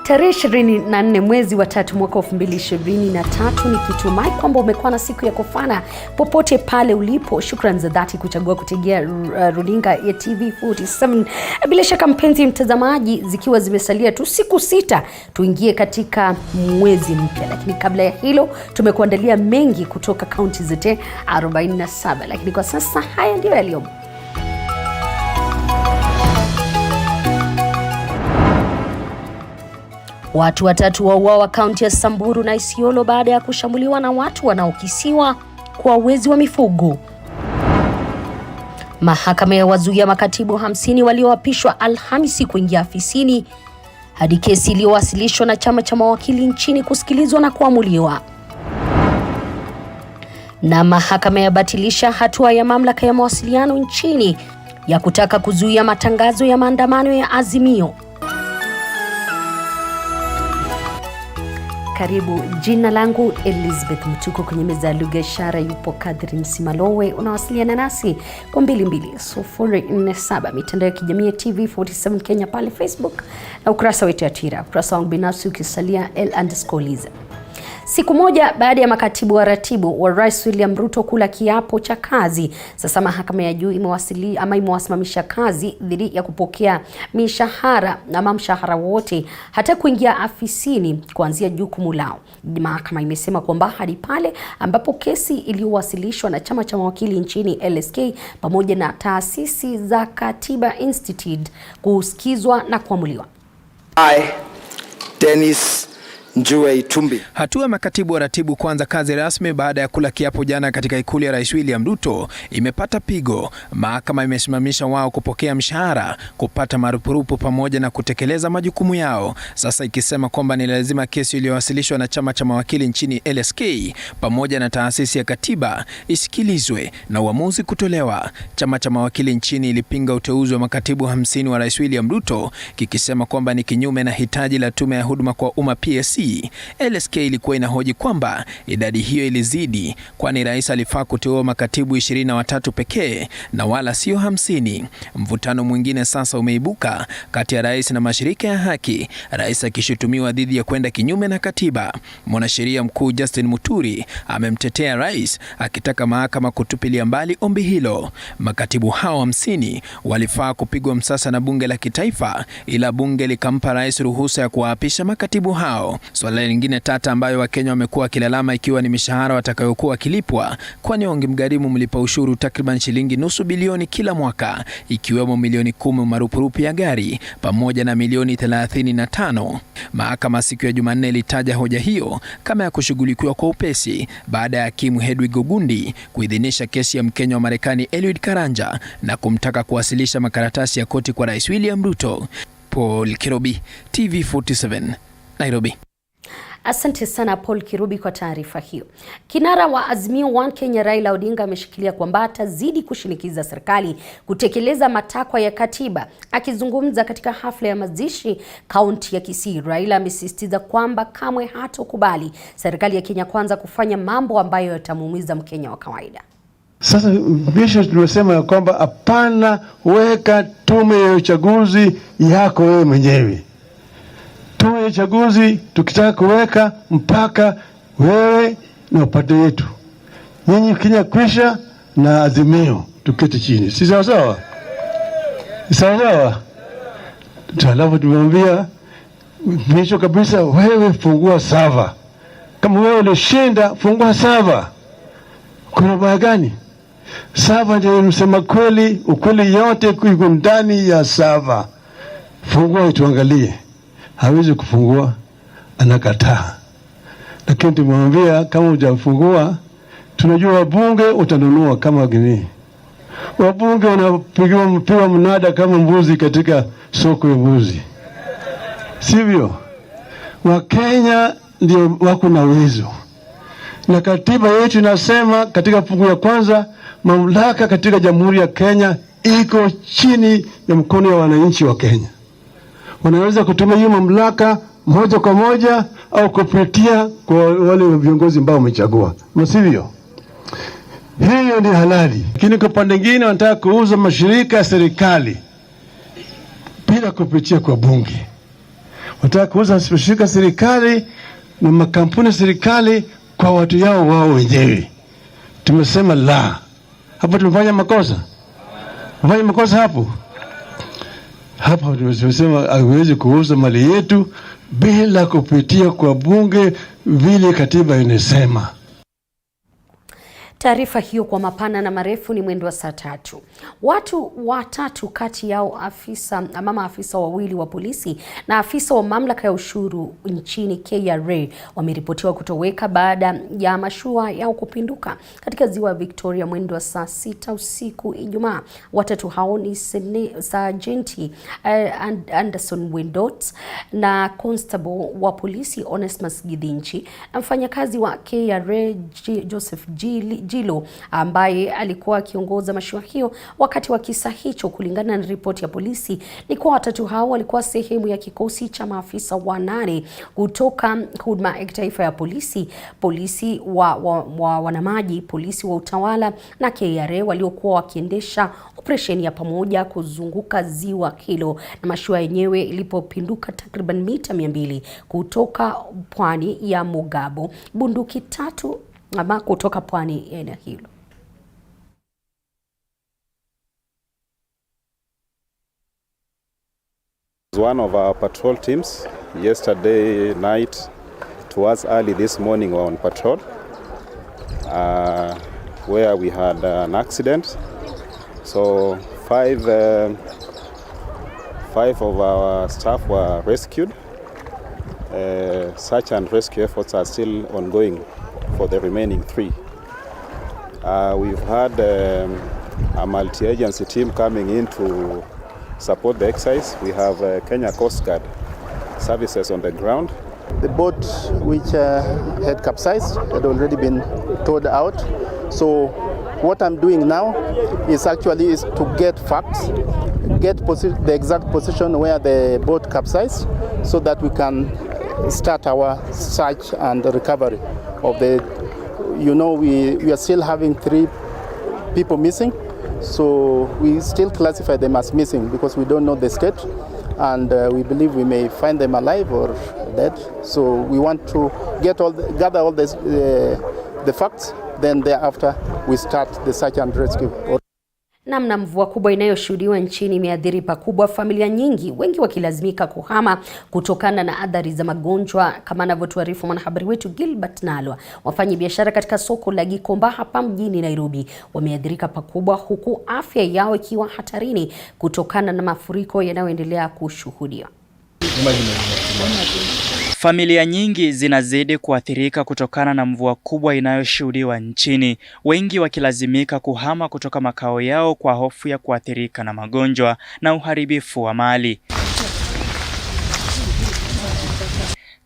Tarehe 24 mwezi wa 3 mwaka 2023, nikitumai kwamba umekuwa na siku ya kufana popote pale ulipo. Shukrani za dhati kuchagua kutegea runinga ya TV47. Bila shaka mpenzi mtazamaji, zikiwa zimesalia tu siku 6 tuingie katika mwezi mpya, lakini kabla ya hilo tumekuandalia mengi kutoka kaunti zote 47, lakini kwa sasa haya ndio yaliyomo. Watu 3 wauawa kaunti ya Samburu na Isiolo baada ya kushambuliwa na watu wanaokisiwa kwa wezi wa mifugo. Mahakama ya wazuia makatibu 50 walioapishwa Alhamisi kuingia afisini hadi kesi iliyowasilishwa na chama cha mawakili nchini kusikilizwa na kuamuliwa. Na mahakama yabatilisha hatua ya mamlaka ya mawasiliano nchini ya kutaka kuzuia matangazo ya maandamano ya Azimio. Karibu, jina langu Elizabeth Mtuko. Kwenye meza ya lugha ishara yupo Catherine Simalowe. Unawasiliana nasi kwa 22047, mitandao ya kijamii ya TV47 Kenya pale Facebook, na ukurasa wetu ya Twitter, ukurasa wangu binafsi ukisalia L_Liza. Siku moja baada ya makatibu waratibu wa Rais William Ruto kula kiapo cha kazi, sasa mahakama ya juu imewasimamisha kazi dhidi ya kupokea mishahara na mshahara wote hata kuingia afisini kuanzia jukumu lao. Mahakama imesema kwamba hadi pale ambapo kesi iliyowasilishwa na chama cha mawakili nchini LSK pamoja na taasisi za Katiba Institute kusikizwa na kuamuliwa. Dennis Tumbi. Hatua ya makatibu waratibu kuanza kazi rasmi baada ya kula kiapo jana katika ikulu ya Rais William Ruto imepata pigo. Mahakama imesimamisha wao kupokea mshahara, kupata marupurupu pamoja na kutekeleza majukumu yao, sasa ikisema kwamba ni lazima kesi iliyowasilishwa na chama cha mawakili nchini LSK pamoja na taasisi ya Katiba isikilizwe na uamuzi kutolewa. Chama cha mawakili nchini ilipinga uteuzi wa makatibu 50 wa Rais William Ruto, kikisema kwamba ni kinyume na hitaji la tume ya huduma kwa umma PSC. LSK ilikuwa inahoji kwamba idadi hiyo ilizidi, kwani rais alifaa kuteua makatibu 23 pekee na wala sio 50. Mvutano mwingine sasa umeibuka kati ya rais na mashirika ya haki, rais akishutumiwa dhidi ya kwenda kinyume na katiba. Mwanasheria mkuu Justin Muturi amemtetea rais, akitaka mahakama kutupilia mbali ombi hilo. Makatibu hao 50 walifaa kupigwa msasa na bunge la kitaifa, ila bunge likampa rais ruhusa ya kuwaapisha makatibu hao. Swala lingine tata ambayo Wakenya wamekuwa wakilalama ikiwa ni mishahara watakayokuwa kilipwa, kwani wangemgharimu mlipa ushuru takriban shilingi nusu bilioni kila mwaka, ikiwemo milioni 10 marupurupu ya gari pamoja na milioni 35. Mahakama siku ya Jumanne ilitaja hoja hiyo kama ya kushughulikiwa kwa upesi baada ya hakimu Hedwig Ogundi kuidhinisha kesi ya Mkenya wa Marekani Eliud Karanja na kumtaka kuwasilisha makaratasi ya koti kwa Rais William Ruto. Paul Kirubi, TV47, Nairobi. Asante sana Paul Kirubi kwa taarifa hiyo. Kinara wa Azimio One Kenya Raila Odinga ameshikilia kwamba atazidi kushinikiza serikali kutekeleza matakwa ya katiba. Akizungumza katika hafla ya mazishi kaunti ya Kisii, Raila amesisitiza kwamba kamwe hatokubali serikali ya Kenya Kwanza kufanya mambo ambayo yatamuumiza Mkenya wa kawaida. Sasa bisho tunasema ya kwamba hapana, weka tume ya uchaguzi yako wewe mwenyewe. Tume ya uchaguzi tukitaka kuweka mpaka wewe na upande wetu. Nyinyi Kenya Kwisha na Azimio tuketi chini. Si sawa sawa? Sawa sawa? Alafu tumwambia mwisho kabisa, wewe fungua sava. Kama wewe ulishinda, fungua sava. Kuna baya gani? Sava ndio msema kweli, ukweli yote kuiko ndani ya sava. Fungua tuangalie. Hawezi kufungua, anakataa. Lakini tumwambia kama hujafungua, tunajua wabunge utanunua kama gini. Wabunge wanapigiwa mnada kama mbuzi katika soko ya mbuzi. Sivyo? Wakenya ndio wako na uwezo. Na katiba yetu inasema katika fungu ya kwanza, mamlaka katika Jamhuri ya Kenya iko chini ya mkono ya wananchi wa Kenya. Wanaweza kutumia hiyo mamlaka moja kwa moja au kupitia kwa wale viongozi ambao wamechagua. Msivyo? Hiyo ni halali. Lakini kwa pande nyingine wanataka kuuza mashirika ya serikali bila kupitia kwa bunge. Wanataka kuuza mashirika serikali na makampuni serikali kwa watu yao wao wenyewe. Tumesema la. Hapo tumefanya makosa. Tumefanya makosa hapo. Hapa tumesema haiwezi kuuza mali yetu bila kupitia kwa bunge vile katiba inasema. Taarifa hiyo kwa mapana na marefu ni mwendo wa saa 3. Watu watatu kati yao maafisa wawili wa polisi na afisa wa mamlaka ya ushuru nchini KRA wameripotiwa kutoweka baada ya mashua yao kupinduka katika ziwa Victoria mwendo wa saa 6 usiku Ijumaa. Watatu hao ni Sergeant Anderson Windot na Constable wa polisi Onesmus Gidinchi na mfanyakazi wa KRA Joseph Jilo ambaye alikuwa akiongoza mashua hiyo wakati wa kisa hicho. Kulingana na ripoti ya polisi, ni kwa watatu hao walikuwa sehemu ya kikosi cha maafisa 8 kutoka huduma ya kitaifa ya polisi wa wanamaji, polisi wa utawala na KRA waliokuwa wakiendesha operesheni ya pamoja kuzunguka ziwa hilo, na mashua yenyewe ilipopinduka takriban mita 200 kutoka pwani ya Mugabo, bunduki 3 ama kutoka pwani ya eneo hilo. One of our patrol teams yesterday night towards early this morning were on patrol where we had an accident. So five of our staff were rescued. Search and rescue efforts are still ongoing for the remaining 3. We've had a multi-agency team coming in to support the exercise. We have Kenya Coast Guard services on the ground. The boat which had capsized had already been towed out. So what I'm doing now is to get facts, get the exact position where the boat capsized, so that we can start our search and recovery of the. We are still having 3 people missing, so we still classify them as missing because we don't know the state, and we believe we may find them alive or dead. So we want to gather all the facts, then thereafter we start the search and rescue. Namna mvua kubwa inayoshuhudiwa nchini imeathiri pakubwa familia nyingi, wengi wakilazimika kuhama kutokana na athari za magonjwa, kama anavyotuarifu mwanahabari wetu Gilbert Nalwa. Wafanyabiashara katika soko la Gikomba hapa mjini Nairobi wameathirika pakubwa, huku afya yao ikiwa hatarini kutokana na mafuriko yanayoendelea kushuhudiwa. Familia nyingi zinazidi kuathirika kutokana na mvua kubwa inayoshuhudiwa nchini, wengi wakilazimika kuhama kutoka makao yao kwa hofu ya kuathirika na magonjwa na uharibifu wa mali.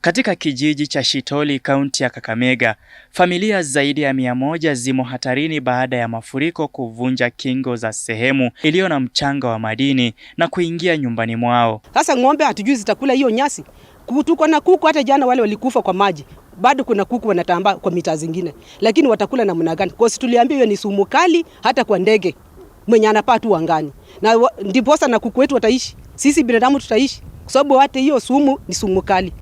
Katika kijiji cha Shitoli, kaunti ya Kakamega, familia zaidi ya 100 zimo hatarini baada ya mafuriko kuvunja kingo za sehemu iliyo na mchanga wa madini na kuingia nyumbani mwao. Sasa ng'ombe hatujui zitakula hiyo nyasi. Tuko na kuku, hata jana wale walikufa kwa maji. Bado kuna kuku wanatambaa kwa mita zingine. Lakini watakula namna gani? Kwa sababu tuliambia hiyo ni sumu kali hata kwa ndege mwenye anapaa tu angani. Na ndiposa na kuku wetu wataishi. Sisi binadamu tutaishi kwa sababu hata hiyo sumu ni sumu kali.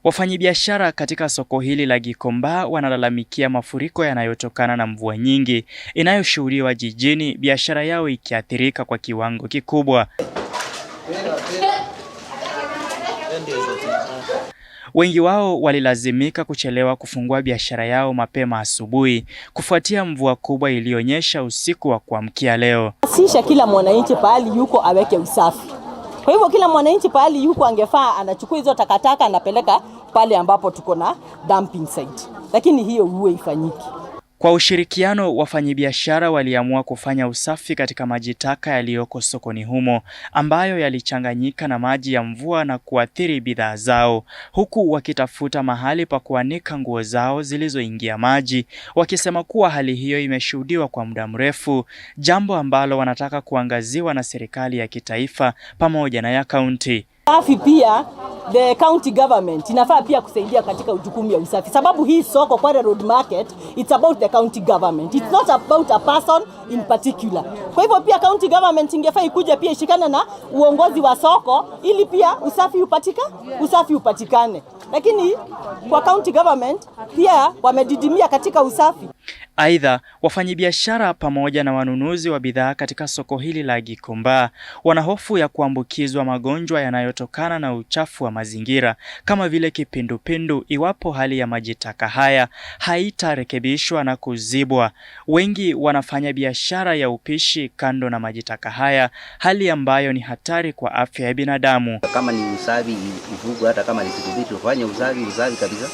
Wafanyabiashara katika soko hili la Gikomba wanalalamikia mafuriko yanayotokana na mvua nyingi inayoshuhudiwa jijini, biashara yao ikiathirika kwa kiwango kikubwa. Wengi wao walilazimika kuchelewa kufungua biashara yao mapema asubuhi kufuatia mvua kubwa iliyonyesha usiku wa kuamkia leo. Sisha kila mwananchi pahali yuko aweke usafi. Kwa hivyo kila mwananchi pahali yuko angefaa anachukua hizo takataka anapeleka pale ambapo tuko na dumping site. Lakini hiyo huwa ifanyiki. Kwa ushirikiano, wafanyabiashara waliamua kufanya usafi katika maji taka yaliyoko sokoni humo, ambayo yalichanganyika na maji ya mvua na kuathiri bidhaa zao, huku wakitafuta mahali pa kuanika nguo zao zilizoingia maji, wakisema kuwa hali hiyo imeshuhudiwa kwa muda mrefu, jambo ambalo wanataka kuangaziwa na serikali ya kitaifa pamoja na ya kaunti. Usafi pia the county government inafaa pia kusaidia katika jukumu ya usafi, sababu hii soko kwa road market, it's about the county government, it's not about a person in particular. Kwa hivyo pia county government ingefaa ikuje pia ishikane na uongozi wa soko ili pia usafi upatikane. Lakini kwa county government pia wamedidimia katika usafi. Aidha, wafanyabiashara pamoja na wanunuzi wa bidhaa katika soko hili la Gikomba wana hofu ya kuambukizwa magonjwa yanayotokana na uchafu wa mazingira kama vile kipindupindu iwapo hali ya maji taka haya haitarekebishwa na kuzibwa. Wengi wanafanya biashara ya upishi kando na maji taka haya, hali ambayo ni hatari kwa afya ya binadamu. Kama ni usafi uvugu, hata kama ni siku tufanye usafi kabisa,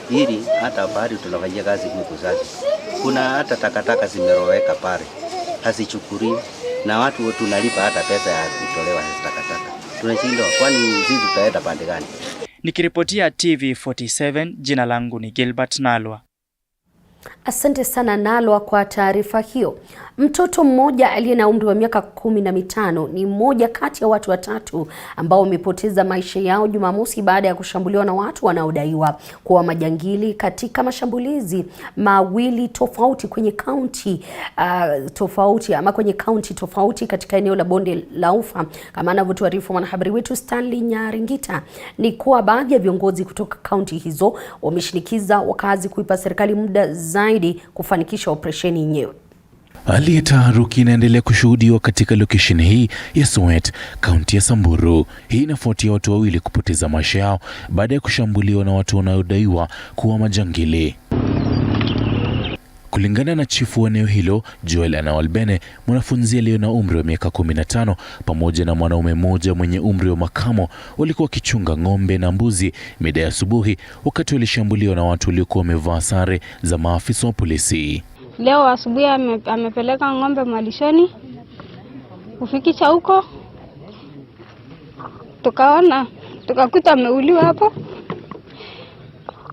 ili hata bado tunafanyia kazi huko usafi. Kuna hata takataka zimeroweka pale, hazichukuliwi na watu tunalipa hata pesa ya kutolewa takataka. Tunashindwa, kwani sisi tutaenda pande gani? Nikiripotia TV47, jina langu ni Gilbert Nalwa. Asante sana Nalwa kwa taarifa hiyo. Mtoto mmoja aliye na umri wa miaka 15 ni mmoja kati ya watu watatu ambao wamepoteza maisha yao Jumamosi baada ya kushambuliwa na watu wanaodaiwa kuwa majangili katika mashambulizi mawili tofauti kwenye kaunti tofauti katika eneo la Bonde la Ufa. Kama anavyotuarifu mwanahabari wetu Stanley Nyaringita, ni kuwa baadhi ya viongozi kutoka kaunti hizo wameshinikiza wakazi kuipa serikali muda zaidi kufanikisha operesheni yenyewe. Hali ya taharuki inaendelea kushuhudiwa katika location hii ya Soet, kaunti ya Samburu. Hii inafuatia watu wawili kupoteza maisha yao baada ya kushambuliwa na watu wanaodaiwa kuwa majangili. Kulingana na chifu wa eneo hilo, Joel Anawalbene, mwanafunzi aliye na umri wa miaka 15 pamoja na mwanaume mmoja mwenye umri wa makamo walikuwa wakichunga ng'ombe na mbuzi mida ya asubuhi wakati walishambuliwa na watu waliokuwa wamevaa sare za maafisa wa polisi. Leo asubuhi amepeleka ng'ombe malishoni, kufikisha huko tukakuta ameuliwa hapo,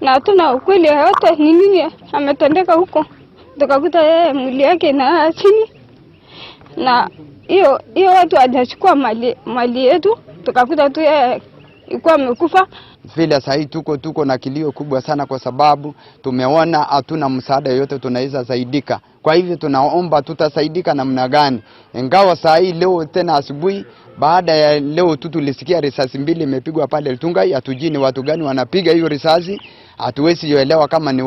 na hatuna ukweli yote ni nini ametendeka huko. Tukakuta yeye mwili yake na chini, na hiyo watu hajachukua mali yetu, tukakuta tu yeye ilikuwa amekufa. Vile sasa tuko na kilio kubwa sana kwa sababu tumeona hatuna msaada yote tunaweza saidika. Kwa hivyo tunaomba tutasaidika namna gani? Ingawa sasa leo tena asubuhi baada ya leo tulisikia risasi mbili imepigwa pale Eltungai, hatujui ni watu gani wanapiga hiyo risasi. Hatuwezi kuelewa kama ni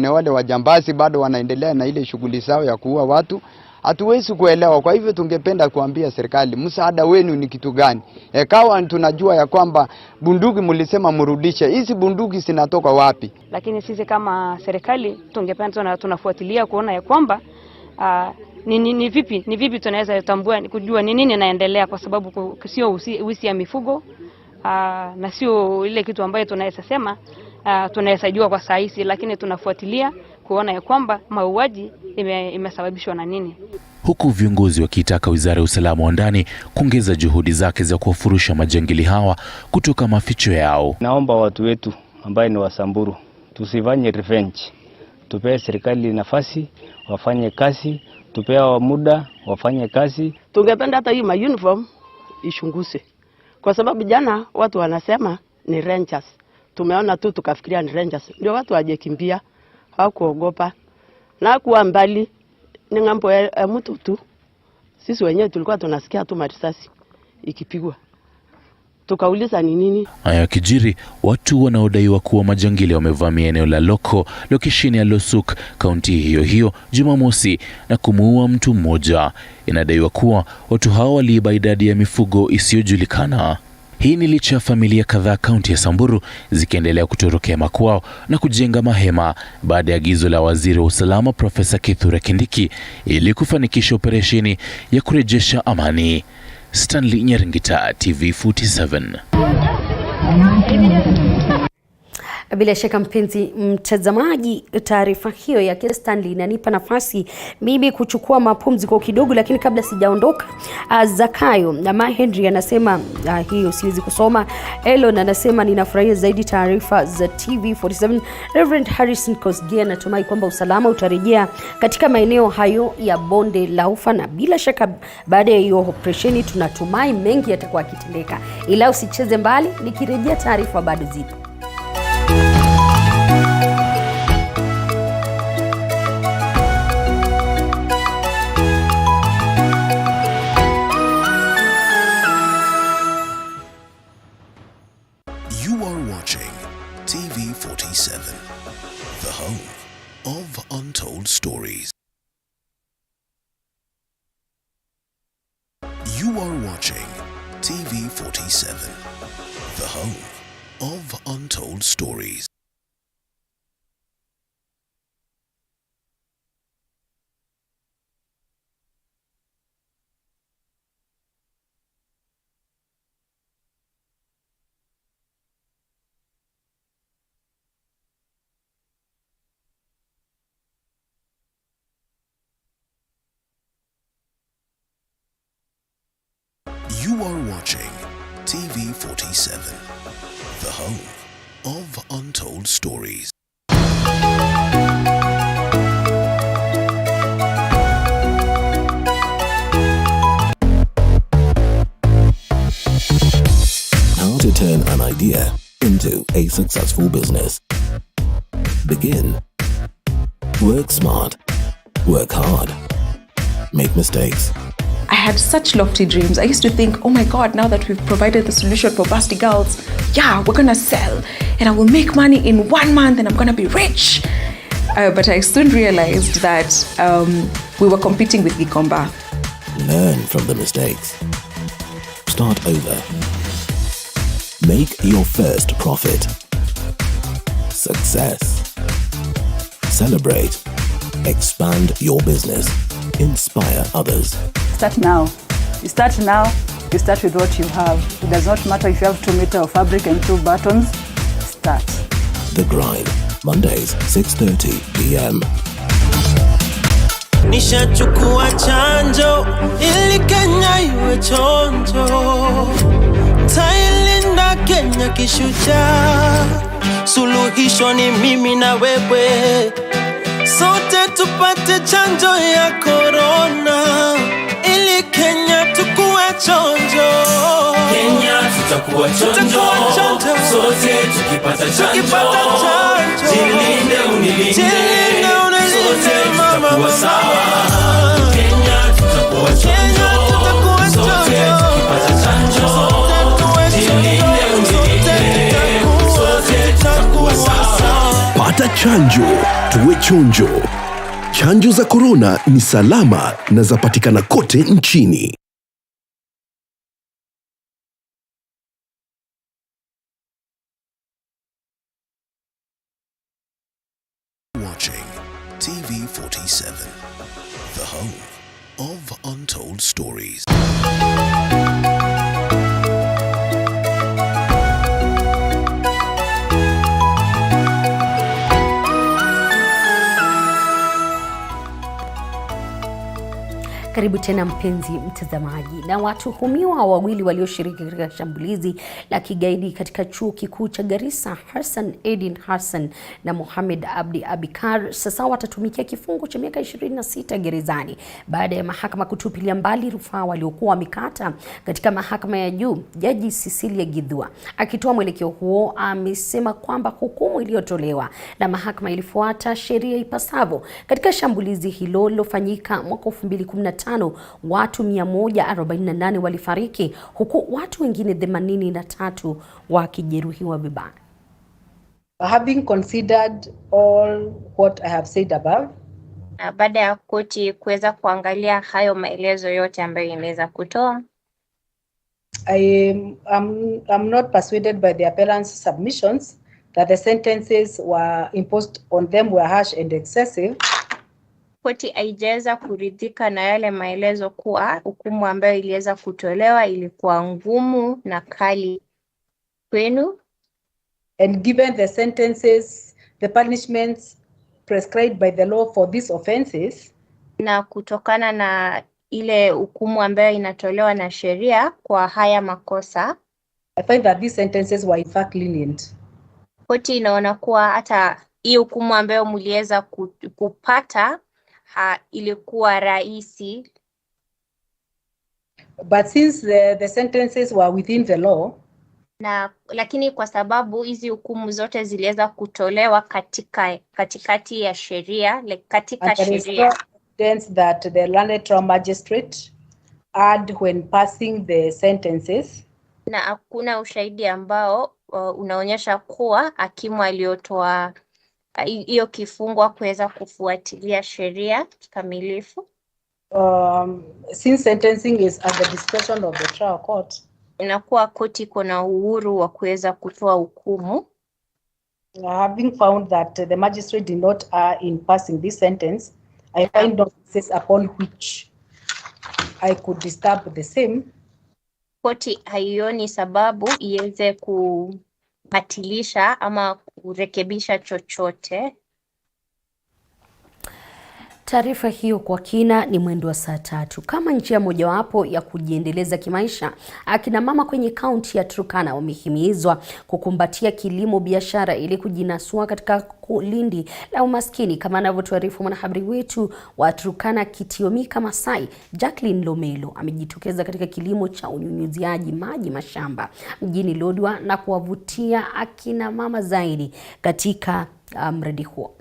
wale wajambazi bado wanaendelea na ile shughuli zao ya kuua watu. Hatuwezi kuelewa. Kwa hivyo tungependa kuambia serikali, msaada wenu ni kitu gani? Kawa tunajua ya kwamba bunduki mlisema mrudishe. Hizi bunduki zinatoka wapi? Lakini sisi kama serikali tungependa tunafuatilia kuona ya kwamba ni vipi tunaweza tambua kujua ni nini inaendelea, kwa sababu sio wizi ya mifugo na sio ile kitu ambayo tunaweza sema tunaweza jua kwa saa hizi, lakini tunafuatilia kuona ya kwamba mauaji imesababishwa na nini. Huku viongozi wakitaka Wizara ya Usalama wa Ndani kuongeza juhudi zake za kuwafurusha majangili hawa kutoka maficho yao. Naomba watu wetu ambao ni wa Samburu tusifanye revenge. Tupee serikali nafasi wafanye kazi, tupea muda wafanye kazi. Tungependa hata hii uniform ishunguse, kwa sababu jana watu wanasema ni rangers. Tumeona tu tukafikiria ni rangers. Ndio watu wajekimbia, hawakuogopa. Na kuwa mbali ni ngambo ya mtu tu. Sisi wenyewe tulikuwa tunasikia tu marisasi ikipigwa. Tukauliza ni nini? Haya kijiri, watu wanaodaiwa kuwa majangili wamevamia eneo la location ya Losuk, kaunti hiyo Jumamosi na kumuua mtu mmoja. Inadaiwa kuwa watu hao waliiba idadi ya mifugo isiyojulikana. Hii ni licha ya familia kadhaa kaunti ya Samburu zikiendelea kutorokea makwao na kujenga mahema baada ya agizo la waziri wa usalama Profesa Kithure Kindiki ili kufanikisha operesheni ya kurejesha amani. Stanley Nyaringita, TV47. Bila shaka mpenzi mtazamaji, taarifa hiyo ya Kate Stanley inanipa nafasi mimi kuchukua mapumziko kidogo, lakini kabla sijaondoka, Zakayo na Henry anasema hiyo siwezi kusoma. Elon anasema ninafurahia zaidi taarifa za TV47. Reverend Harrison Kosgei anatumai kwamba usalama utarejea katika maeneo hayo ya bonde la Ufa, na bila shaka baada ya hiyo operesheni tunatumai mengi yatakuwa yakitendeka, ila usicheze mbali, nikirejea taarifa bado zipo. You are watching TV47, the home of untold stories. You are watching TV47, the home of untold stories. You are watching TV47, the home of untold stories. How to turn an idea into a successful business. Begin. Work smart. Work hard. Make mistakes. I had such lofty dreams. I used to think, oh my God, now that we've provided the solution for busty girls, yeah, we're gonna sell and I will make money in 1 month and I'm gonna be rich. But I soon realized that we were competing with Gikomba. Learn from the mistakes. Start over. Make your first profit. Success. Celebrate. Expand your business. Inspire others. Start now. You start now, you start with what you have. It does not matter if you have 2 meters of fabric and 2 buttons. Start. The Grind, Mondays, 6:30 p.m. Nishachukua chanjo ili Kenya iwe chonjo. Tailinda Kenya kishujaa. Suluhisho ni mimi na wewe. Sote tupate chanjo ya corona ili Kenya tukue chonjo. Kenya tutakuwa chonjo. Sote tukipata chanjo. Jilinde unilinde. Sote tutakuwa sawa. Kenya tutakuwa chonjo. Sote tukipata chanjo. Jilinde unilinde. Sote tutakuwa sawa. Pata chanjo, tuwe chonjo. Chanjo za corona ni salama na zapatikana kote nchini. Watching TV47, the home of untold stories. Karibu tena mpenzi mtazamaji. Na watuhumiwa wawili walioshiriki katika shambulizi la kigaidi katika chuo kikuu cha Garissa, Hassan Edin Hassan na Mohamed Abdi Abikar, sasa watatumikia kifungo cha miaka 26 gerezani baada ya mahakama kutupilia mbali rufaa waliokuwa wamekata katika mahakama ya juu. Jaji Cecilia Githua akitoa mwelekeo huo amesema kwamba hukumu iliyotolewa na mahakama ilifuata sheria ipasavyo. Katika shambulizi hilo lilofanyika mwaka 2015, watu 148 walifariki huku watu wengine 83 wakijeruhiwa vibaya. Having considered all what I have said above, baada ya koti kuweza kuangalia hayo maelezo yote ambayo imeweza kutoa, I'm not persuaded by the appellant's submissions that the sentences were imposed on them were harsh and excessive. Koti haijaweza kuridhika na yale maelezo kuwa hukumu ambayo iliweza kutolewa ilikuwa ngumu na kali kwenu. And given the sentences, the punishments prescribed by the law for these offenses, na kutokana na ile hukumu ambayo inatolewa na sheria kwa haya makosa, I find that these sentences were in fact lenient. Koti inaona kuwa hata hii hukumu ambayo mliweza kupata ilikuwa rahisi. But since the sentences were within the law, lakini kwa sababu hizi hukumu zote ziliweza kutolewa katikati ya sheria, katika sheria, evidence that the learned trial magistrate had when passing the sentences, na hakuna ushahidi ambao unaonyesha kuwa hakimu aliotoa hiyo kifungo kuweza kufuatilia sheria kikamilifu. Since sentencing is at the discretion of the trial court, inakuwa koti kuna uhuru wa kuweza kutoa hukumu. Having found that the magistrate did not in passing this sentence, I find no basis upon which I could disturb the same. Koti haioni sababu iweze kubatilisha ama kurekebisha chochote. Taarifa hiyo kwa kina ni mwendo wa saa 3. Kama njia mojawapo ya kujiendeleza kimaisha, akina mama kwenye kaunti ya Turkana wamehimizwa kukumbatia kilimo biashara ili kujinasua katika kulindi la umaskini, kama anavyotuarifu mwanahabari wetu wa Turkana Kitiomika Masai. Jacqueline Lomelo amejitokeza katika kilimo cha unyunyiziaji maji mashamba mjini Lodwar na kuwavutia akina mama zaidi katika mradi huo.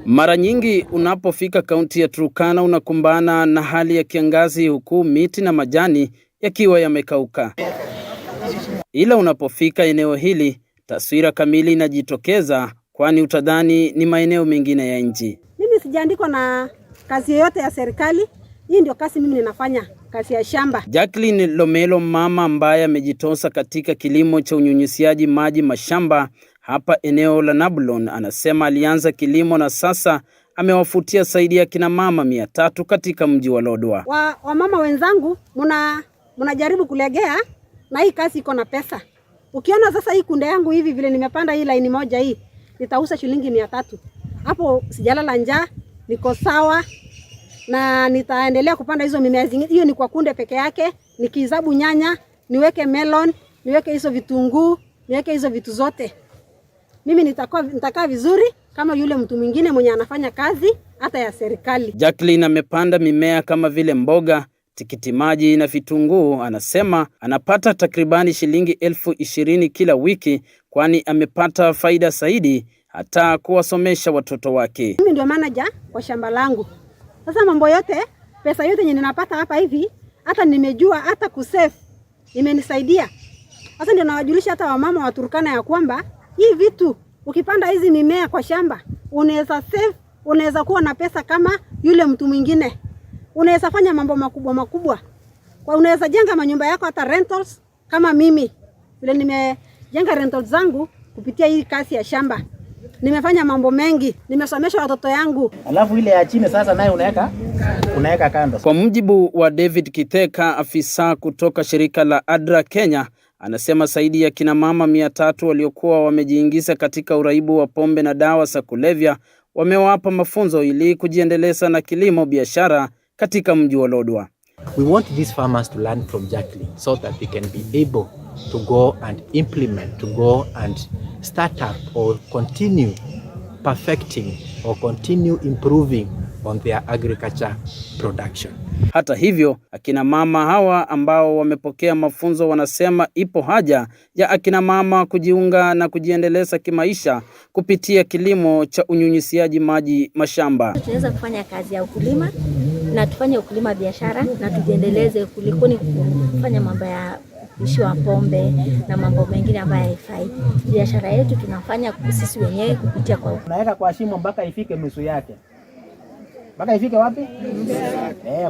Mara nyingi unapofika kaunti ya Turkana unakumbana na hali ya kiangazi, huku miti na majani yakiwa yamekauka. Ila unapofika eneo hili, taswira kamili inajitokeza, kwani utadhani ni maeneo mengine ya nchi. Mimi sijaandikwa na kazi yoyote ya serikali. Hii ndio kazi mimi ninafanya, kazi ya shamba. Jacqueline Lomelo, mama ambaye amejitosa katika kilimo cha unyunyuziaji maji mashamba hapa eneo la Nabulon, anasema alianza kilimo na sasa amewafutia zaidi ya kina mama 300 katika mji wa Lodwar. Wa mama wenzangu, mnajaribu kulegea na hii kazi iko na pesa. Ukiona sasa hii kunde yangu hivi vile nimepanda hii line moja hii, nitauza shilingi 300. Hapo sijalala njaa, niko sawa na nitaendelea kupanda hizo mimea zingine. Hiyo ni kwa kunde peke yake, nikihesabu nyanya, niweke melon, niweke hizo vitunguu, niweke hizo vitu zote. Mimi nitakaa vizuri kama yule mtu mwingine mwenye anafanya kazi hata ya serikali. Jacqueline amepanda mimea kama vile mboga, tikiti maji na vitunguu. Anasema anapata takribani shilingi 20,000 kila wiki, kwani amepata faida zaidi hata kuwasomesha watoto wake. Mimi ndio manager kwa shamba langu. Sasa mambo yote, pesa yote yenye ninapata hapa hivi, hata nimejua hata kusave imenisaidia. Sasa ndio nawajulisha hata wamama wa Turkana ya kwamba hii vitu ukipanda hizi mimea kwa shamba, unaweza save, unaweza kuwa na pesa kama yule mtu mwingine. Unaweza fanya mambo makubwa. Kwa unaweza jenga manyumba yako hata rentals kama mimi. Vile nimejenga rentals zangu kupitia hii kazi ya shamba. Nimefanya mambo mengi, nimesomesha watoto yangu. Alafu ile ya chini sasa naye unaweka kando. Kwa mujibu wa David Kitheka, afisa kutoka shirika la ADRA Kenya, anasema zaidi ya kina mama 300 waliokuwa wamejiingiza katika uraibu wa pombe na dawa za kulevya wamewapa mafunzo ili kujiendeleza na kilimo biashara katika mji wa Lodwar. We want these farmers to learn from Jacqueline so that they can be able to go and implement, to go and start up or continue perfecting or continue improving on their agriculture production. Hata hivyo, akina mama hawa ambao wamepokea mafunzo wanasema ipo haja ya akina mama kujiunga na kujiendeleza kimaisha kupitia kilimo cha unyunyiziaji maji mashamba. Tunaweza kufanya kazi ya ukulima na tufanye ukulima biashara na tujiendeleze kuliko ni kufanya mambo ya kuishiwa pombe na mambo mengine ambayo haifai. Biashara yetu tunafanya sisi wenyewe kupitia kwa unaweka kwa shimo mpaka ifike nusu yake. Mpaka ifike wapi?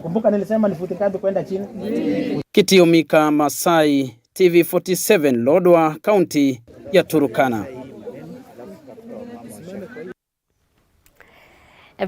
Kumbuka nilisema ni futi ngapi kwenda chini. Kitiomika Masai, TV47, Lodwar, kaunti ya Turkana.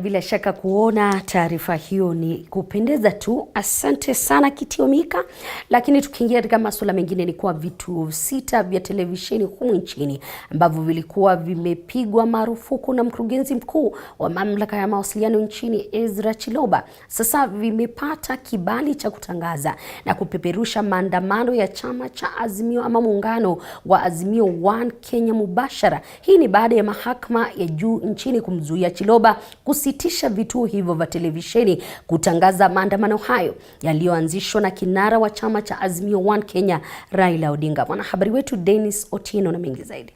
Bila shaka kuona taarifa hiyo ni kupendeza tu. Asante sana Kitiomika. Lakini tukiingia katika masuala mengine, ni kwa vituo 6 vya televisheni humu nchini ambavyo vilikuwa vimepigwa marufuku na mkurugenzi mkuu wa mamlaka ya mawasiliano nchini Ezra Chiloba, sasa vimepata kibali cha kutangaza na kupeperusha maandamano ya chama cha Azimio ama muungano wa Azimio One Kenya mubashara. Hii ni baada ya mahakama ya juu nchini kumzuia Chiloba kusitisha vituo hivyo vya televisheni kutangaza maandamano hayo yaliyoanzishwa na kinara wa chama cha Azimio One Kenya Raila Odinga. Mwanahabari wetu Dennis Otieno na mengi zaidi.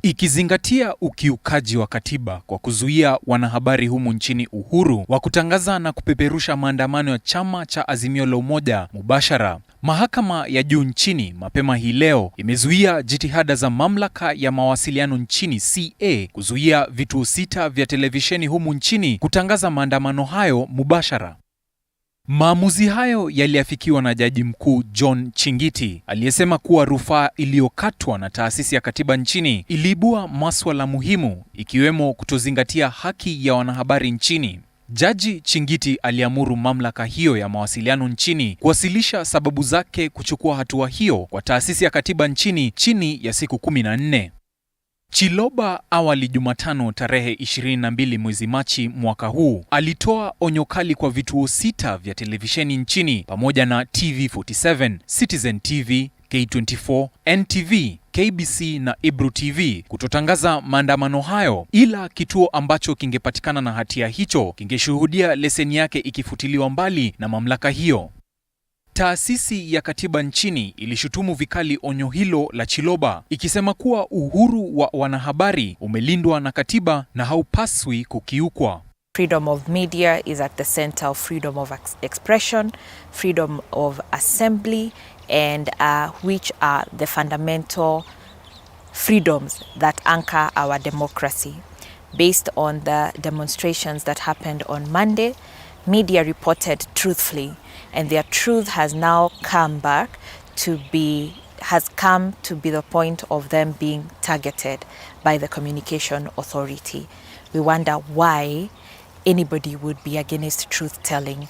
Ikizingatia ukiukaji wa katiba kwa kuzuia wanahabari humu nchini uhuru wa kutangaza na kupeperusha maandamano ya chama cha Azimio la Umoja mubashara, mahakama ya juu nchini mapema hii leo imezuia jitihada za mamlaka ya mawasiliano nchini CA kuzuia vituo 6 vya televisheni humu nchini kutangaza maandamano hayo mubashara. Maamuzi hayo yaliafikiwa na Jaji Mkuu John Chingiti aliyesema kuwa rufaa iliyokatwa na taasisi ya katiba nchini iliibua masuala muhimu ikiwemo kutozingatia haki ya wanahabari nchini. Jaji Chingiti aliamuru mamlaka hiyo ya mawasiliano nchini kuwasilisha sababu zake kuchukua hatua hiyo kwa taasisi ya katiba nchini chini ya siku 14. Chiloba awali Jumatano tarehe 22 mwezi Machi mwaka huu alitoa onyo kali kwa vituo 6 vya televisheni nchini pamoja na TV47, Citizen TV, K24, NTV, KBC na Ibru TV kutotangaza maandamano hayo, ila kituo ambacho kingepatikana na hatia hicho kingeshuhudia leseni yake ikifutiliwa mbali na mamlaka hiyo. Taasisi ya katiba nchini ilishutumu vikali onyo hilo la Chiloba ikisema kuwa uhuru wa wanahabari umelindwa na katiba na haupaswi kukiukwa. Freedom of media is at the center of freedom of expression, freedom of assembly, and which are the fundamental freedoms that anchor our democracy. Based on the demonstrations that happened on Monday, media reported truthfully, and their truth has now come to be the point of them being targeted by the Communication Authority. We wonder why anybody would be against truth telling.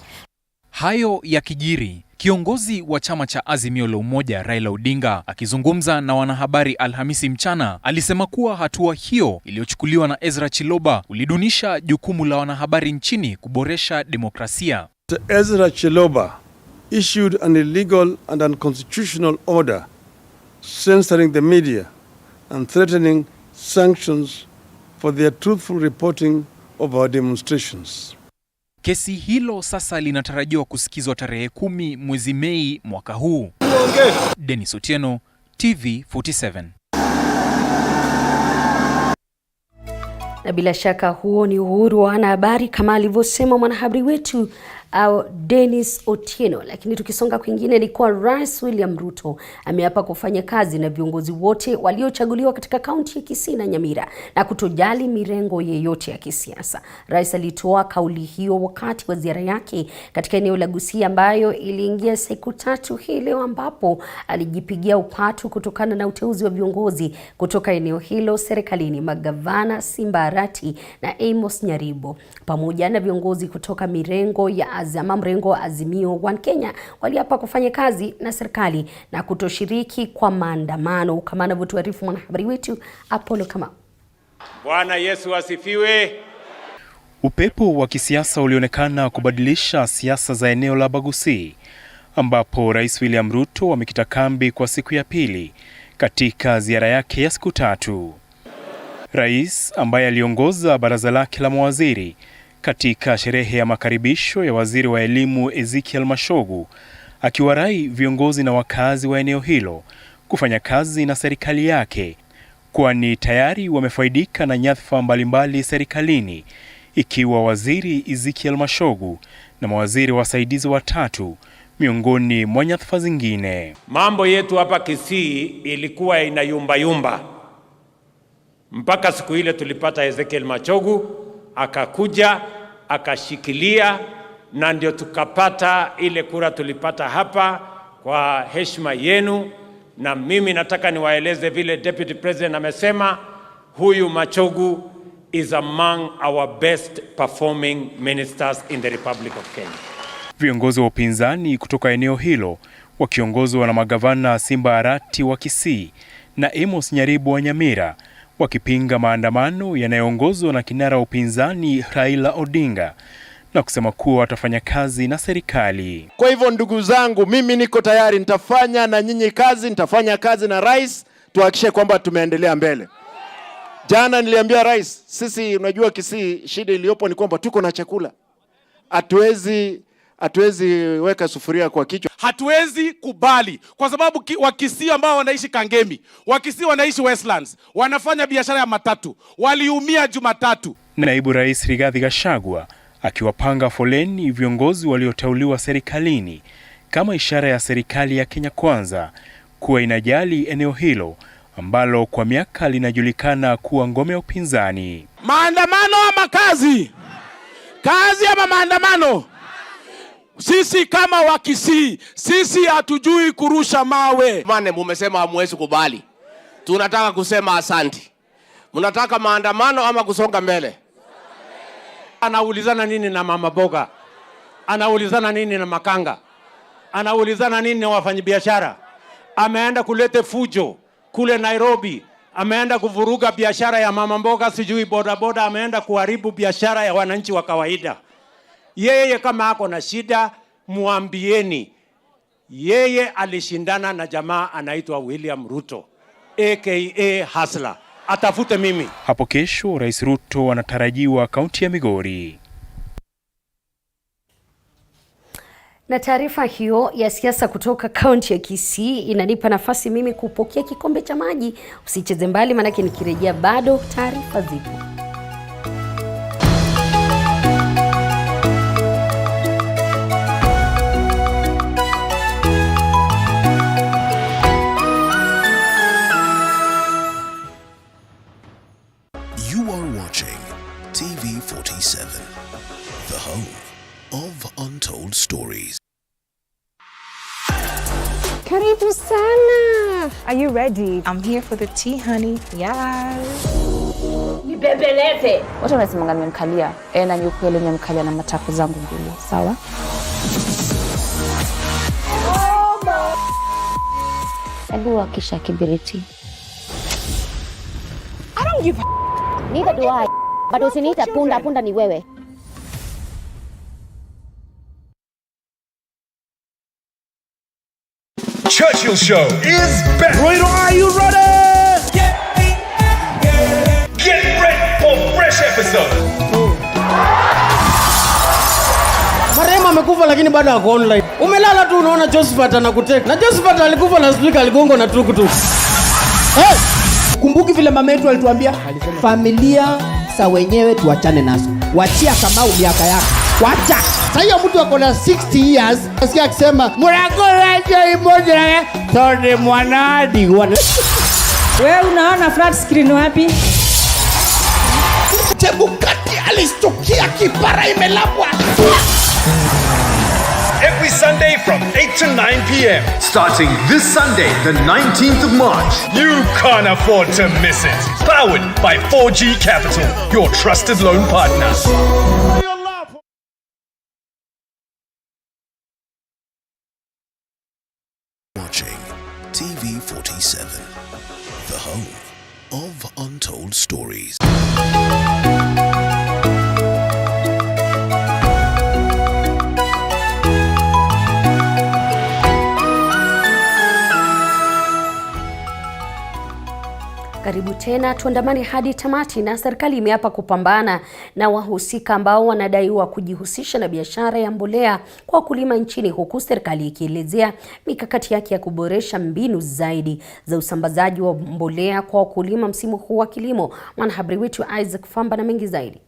Hayo ya kijiri, kiongozi wa chama cha Azimio la Umoja Raila Odinga akizungumza na wanahabari Alhamisi mchana alisema kuwa hatua hiyo iliyochukuliwa na Ezra Chiloba ulidunisha jukumu la wanahabari nchini kuboresha demokrasia. Ezra Chiloba issued an illegal and unconstitutional order censoring the media and threatening sanctions for their truthful reporting of our demonstrations. Kesi hilo sasa linatarajiwa kusikizwa tarehe 10 mwezi Mei mwaka huu. Dennis Otieno, TV47. Na bila shaka huo ni uhuru wa wanahabari kama alivyosema mwanahabari wetu Dennis Otieno. Lakini tukisonga kwingine, ni kwa Rais William Ruto ameapa kufanya kazi na viongozi wote waliochaguliwa katika kaunti ya Kisii na Nyamira na kutojali mirengo yeyote ya kisiasa. Rais alitoa kauli hiyo wakati wa ziara yake katika eneo la Gusii ambayo iliingia siku 3 hii leo, ambapo alijipigia upatu kutokana na uteuzi wa viongozi kutoka eneo hilo serikalini, magavana Simba Arati na Amos Nyaribo pamoja na viongozi kutoka mirengo ya mrengo wa Azimio One Kenya waliapa kufanya kazi na serikali na kutoshiriki kwa maandamano, kama anavyotuarifu mwanahabari wetu Apollo Kama. Bwana Yesu asifiwe. Upepo wa kisiasa ulionekana kubadilisha siasa za eneo la Gusii, ambapo Rais William Ruto amekita kambi kwa siku ya pili katika ziara yake ya siku 3. Rais ambaye aliongoza baraza lake la mawaziri katika sherehe ya makaribisho ya waziri wa elimu Ezekiel Mashogu akiwarai viongozi na wakazi wa eneo hilo kufanya kazi na serikali yake, kwani tayari wamefaidika na nyadhifa mbalimbali serikalini, ikiwa waziri Ezekiel Mashogu na mawaziri wasaidizi 3 miongoni mwa nyadhifa zingine. Mambo yetu hapa Kisii ilikuwa inayumba mpaka siku ile tulipata Ezekiel Mashogu akakuja akashikilia, na ndio tukapata ile kura tulipata hapa kwa heshima yenu. Na mimi nataka niwaeleze vile Deputy President amesema, huyu Mashogu is among our best performing ministers in the Republic of Kenya. Viongozi wa upinzani kutoka eneo hilo wakiongozwa na magavana Simba Arati wa Kisii na Amos Nyaribo wa Nyamira wakipinga maandamano yanayoongozwa na kinara wa upinzani Raila Odinga na kusema kuwa watafanya kazi na serikali. Kwa hivyo ndugu zangu, mimi niko tayari, nitafanya na nyinyi kazi, nitafanya kazi na rais, tuhakikishe kwamba tumeendelea mbele. Jana niliambia rais, sisi unajua Kisii shida iliyopo ni kwamba tuko na chakula. Hatuwezi weka sufuria kwa kichwa. Hatuwezi kubali kwa sababu Wakisii ambao wanaishi Kangemi, Wakisii wanaishi Westlands, wanafanya biashara ya matatu, waliumia Jumatatu. Naibu Rais Rigathi Gachagua akiwapanga foleni viongozi walioteuliwa serikalini kama ishara ya serikali ya Kenya Kwanza kuwa inajali eneo hilo ambalo kwa miaka linajulikana kuwa ngome ya upinzani. Maandamano ama kazi? Kazi ama maandamano? Sisi kama Wakisii, sisi hatujui kurusha mawe. Mane mumesema hamwezi kubali. Tunataka kusema asanti. Mnataka maandamano ama kusonga mbele? Anaulizana nini na mama boga? Anaulizana nini na makanga? Anaulizana nini na wafanyabiashara? Ameenda kulete fujo kule Nairobi. Ameenda kuvuruga biashara ya mama mboga, sijui bodaboda, ameenda kuharibu biashara ya wananchi wa kawaida. Yeye kama ako na shida, muambieni. Yeye alishindana na jamaa anaitwa William Ruto, aka Hustler. Atafute mimi. Hapo kesho Rais Ruto anatarajiwa kaunti ya Migori. Na taarifa hiyo ya siasa kutoka kaunti ya Kisii inanipa nafasi mimi kupokea kikombe cha maji. Usicheze mbali manake nikirejea bado taarifa zipo. You are watching TV47, the home of untold stories. Karibu sana. Are you ready? I'm here for the tea, honey. Yes. Nibembeleze. Watu wanasema nimemkalia. Na ni ukweli nimemkalia na matako zangu mbili. Sawa? Hebu wakisha kibiriti. I don't give a Neither do I. But usiniita punda, punda ni wewe. Churchill Show is back. Roy, are you ready? Get ready for fresh episode. Marema amekufa lakini bado ako online. Umelala tu unaona Josephat anakuteka. Na Josephat alikufa last week, aligongo na tukutuku. Hey! Kumbuki vile mama yetu alituambia familia sa wenyewe tuachane nazo. Wachia Kamau miaka yake. Wacha. Sasa hiyo mtu ako na 60 years asikia akisema muragoraje imoja tone mwanadi. Wewe unaona flat screen wapi? Chebukati alistukia kipara imelapwa. Every Sunday from 8 to 9 p.m. Starting this Sunday, the 19th of March. You can't afford to miss it. Powered by 4G Capital, your trusted loan partner. Watching TV47, the home of untold stories. Karibu tena, tuandamane hadi tamati. Na serikali imeapa kupambana na wahusika ambao wanadaiwa kujihusisha na biashara ya mbolea kwa wakulima nchini, huku serikali ikielezea mikakati yake ya kuboresha mbinu zaidi za usambazaji wa mbolea kwa wakulima msimu huu wa kilimo. Mwanahabari wetu Isaac Famba na mengi zaidi.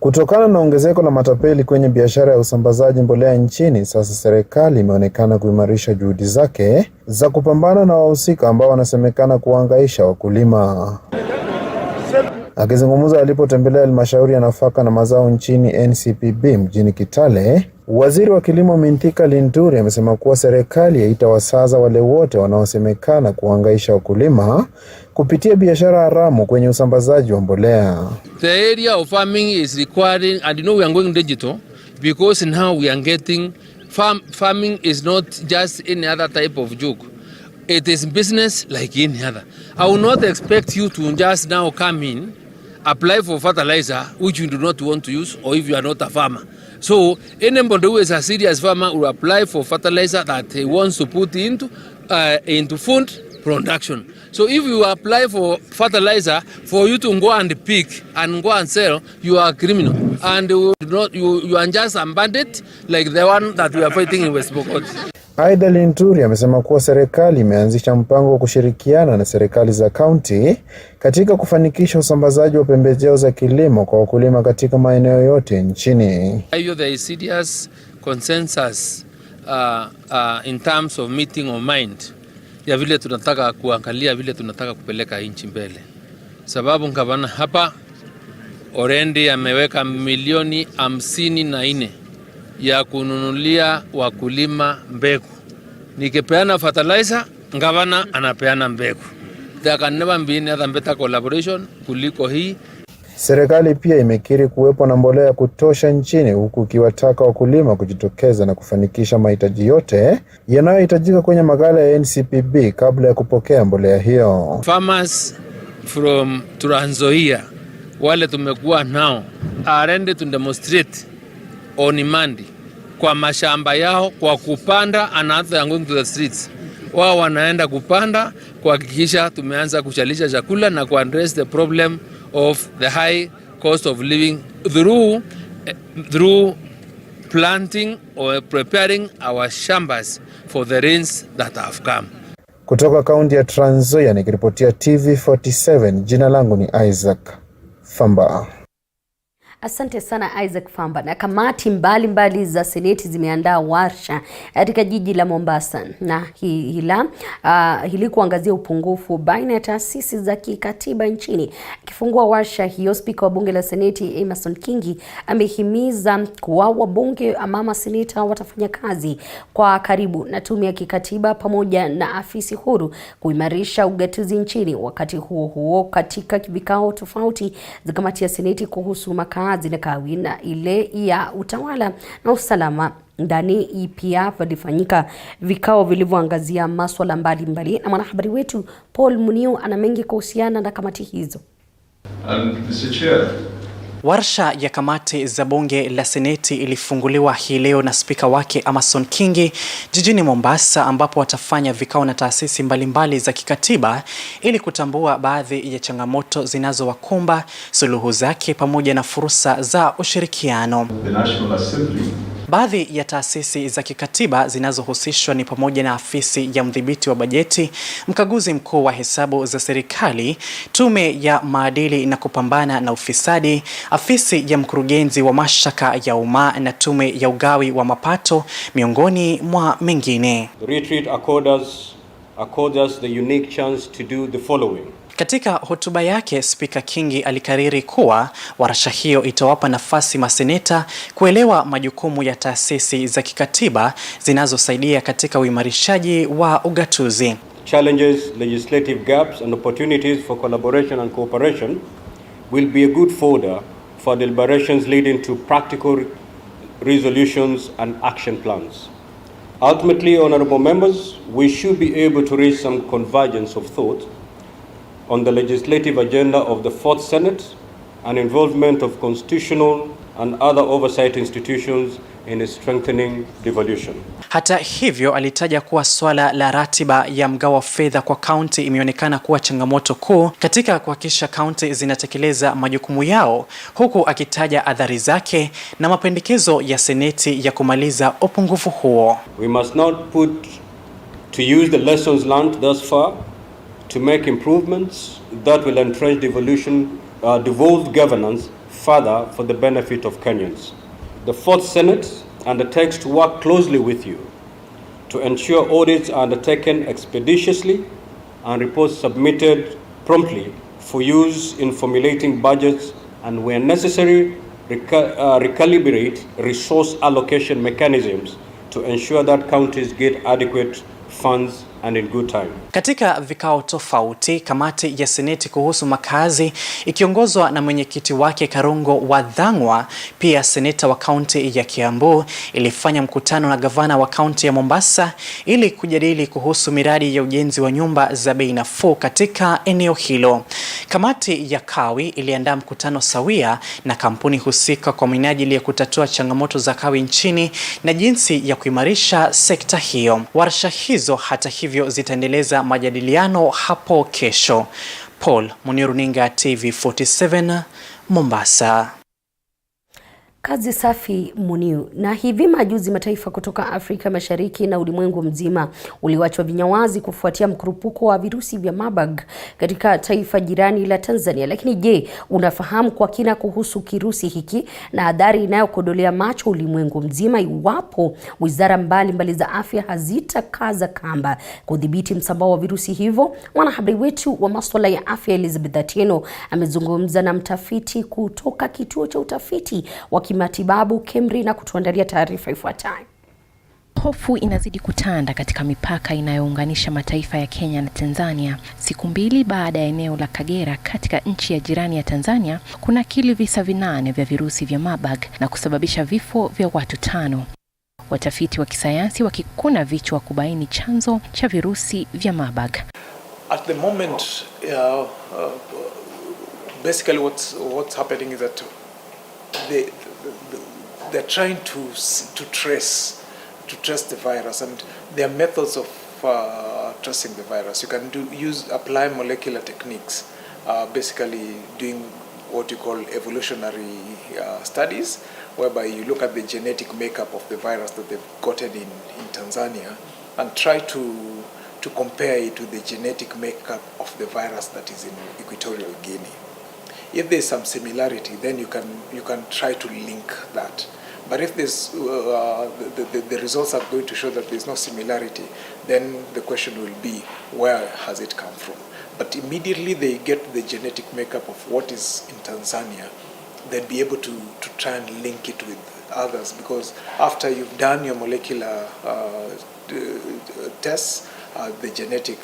Kutokana na ongezeko la matapeli kwenye biashara ya usambazaji mbolea nchini, sasa serikali imeonekana kuimarisha juhudi zake za kupambana na wahusika ambao wanasemekana kuhangaisha wakulima. Akizungumza alipotembelea halmashauri ya nafaka na mazao nchini NCPB mjini Kitale, Waziri wa Kilimo Minthika Linturi amesema kuwa serikali haitawasaza wale wote wanaosemekana kuhangaisha wakulima kupitia biashara haramu kwenye usambazaji wa mbolea. The area of farming is requiring, and we are going digital because now we are getting farming is not just any other type of joke. It is business like any other. I will not expect you to just now come in, apply for fertilizer which you do not want to use, or if you are not a farmer. So anybody who is a serious farmer will apply for fertilizer that he wants to put into food production. So if you apply for fertilizer for you to go and pick and go and sell, you are a criminal, and you are just a bandit like the one that we are fighting in West Pokot. Aidha, Linturi amesema kuwa serikali imeanzisha mpango wa kushirikiana na serikali za kaunti katika kufanikisha usambazaji wa pembejeo za kilimo kwa wakulima katika maeneo yote nchini. There is serious consensus in terms of meeting of mind ya vile tunataka kuangalia vile tunataka kupeleka nchi mbele. Sababu ngavana hapa already ameweka milioni 54 ya kununulia wakulima mbegu. Nikipeana fertilizer, ngavana anapeana mbegu. There can never be any other better collaboration kuliko hii. Serikali pia imekiri kuwepo na mbolea ya kutosha nchini, huku ikiwataka wakulima kujitokeza na kufanikisha mahitaji yote yanayohitajika kwenye maghala ya NCPB kabla ya kupokea mbolea hiyo. Farmers from Trans Nzoia wale tumekuwa nao are ready to demonstrate on demand kwa mashamba yao kwa kupanda, and they are going to the streets. Wao wanaenda kupanda kuhakikisha tumeanza kuchalisha chakula na kuaddress the problem of the high cost of living through planting or preparing our shambas for the rains that have come. Kutoka kaunti ya Trans Nzoia nikiripotia TV47, jina langu ni Isaac Famba. Asante sana Isaac Famba. Na kamati mbalimbali za seneti zimeandaa warsha katika jiji la Mombasa na hili kuangazia upungufu baina ya taasisi za kikatiba nchini. Akifungua warsha hiyo, spika wa bunge la seneti Emerson Kingi amehimiza kuwa wabunge ama seneta watafanya kazi kwa karibu na tume ya kikatiba pamoja na afisi huru kuimarisha ugatuzi nchini. Wakati huo katika vikao tofauti za kamati ya seneti kuhusu makazi na kawina ile ya utawala na usalama ndani pia vilifanyika vikao vilivyoangazia masuala mbalimbali, na mwanahabari wetu Paul Munio ana mengi kuhusiana na kamati hizo. Warsha ya kamati za bunge la seneti ilifunguliwa hii leo na spika wake Emerson Kingi jijini Mombasa, ambapo watafanya vikao na taasisi mbalimbali za kikatiba ili kutambua baadhi ya changamoto zinazowakumba, suluhu zake pamoja na fursa za ushirikiano. Baadhi ya taasisi za kikatiba zinazohusishwa ni pamoja na afisi ya mdhibiti wa bajeti, mkaguzi mkuu wa hesabu za serikali, tume ya maadili na kupambana na ufisadi, afisi ya mkurugenzi wa mashtaka ya umma na tume ya ugawi wa mapato, miongoni mwa mengine. The retreat accords us the unique chance to do the following. Katika hotuba yake, Spika Kingi alikariri kuwa warsha hiyo itawapa nafasi maseneta kuelewa majukumu ya taasisi za kikatiba zinazosaidia katika uimarishaji wa ugatuzi. Challenges, legislative gaps and opportunities for collaboration and cooperation will be a good fodder for deliberations leading to practical resolutions and action plans. Ultimately, honorable members, we should be able to reach some convergence of thought on the legislative agenda of the Fourth Senate and involvement of constitutional and other oversight institutions in strengthening devolution. Hata hivyo, alitaja kuwa swala la ratiba ya mgao wa fedha kwa kaunti imeonekana kuwa changamoto kuu katika kuhakikisha kaunti zinatekeleza majukumu yao, huku akitaja athari zake na mapendekezo ya seneti ya kumaliza upungufu huo. We must not put to use the lessons learned thus far to make improvements that will entrench devolved governance further for the benefit of Kenyans. The Fourth Senate undertakes to work closely with you to ensure audits are undertaken expeditiously and reports submitted promptly for use in formulating budgets and, where necessary, recalibrate resource allocation mechanisms to ensure that counties get adequate funds and in good time. Katika vikao tofauti, kamati ya Seneti kuhusu makazi ikiongozwa na mwenyekiti wake Karungo Wathang'wa, pia seneta wa kaunti ya Kiambu ilifanya mkutano na gavana wa kaunti ya Mombasa ili kujadili kuhusu miradi ya ujenzi wa nyumba za bei nafuu katika eneo hilo. Kamati ya kawi iliandaa mkutano sawia na kampuni husika kwa minajili ya kutatua changamoto za kawi nchini na jinsi ya kuimarisha sekta hiyo. Warsha hizo hata hivyo zitaendeleza majadiliano hapo kesho. Paul Muniruninga, TV47, Mombasa. Kazi safi Muniu. Na hivi majuzi mataifa kutoka Afrika Mashariki na ulimwengu mzima uliwachwa vinyawazi kufuatia mkurupuko wa virusi vya Marburg katika taifa jirani la Tanzania. Lakini je, unafahamu kwa kina kuhusu kirusi hiki na adhari inayokodolea macho ulimwengu mzima iwapo wizara mbalimbali za afya hazitakaza kamba kudhibiti msambao wa virusi hivyo? Mwanahabari wetu wa masuala ya afya Elizabeth Atieno amezungumza na mtafiti kutoka kituo cha utafiti wa kimatibabu KEMRI na kutuandalia taarifa ifuatayo. Hofu inazidi kutanda katika mipaka inayounganisha mataifa ya Kenya na Tanzania. Siku mbili baada ya eneo la Kagera katika nchi ya jirani ya Tanzania kunakili visa 8 vya virusi vya Marburg na kusababisha vifo vya watu 5. Watafiti wa kisayansi wakikuna vichwa kubaini chanzo cha virusi vya Marburg. At the moment, basically what's happening is that they're trying to trace the virus, and there are methods of tracing the virus. You can apply molecular techniques, basically doing what you call evolutionary studies, whereby you look at the genetic makeup of the virus that they've gotten in Tanzania and try to compare it to the genetic makeup of the virus that is in Equatorial Guinea. If there's some similarity, then you can try to link that. But if there's the results are going to show that there's no similarity, then the question will be, where has it come from? But immediately they get the genetic makeup of what is in Tanzania, they'll be able to try and link it with others, because after you've done your molecular tests, the genetic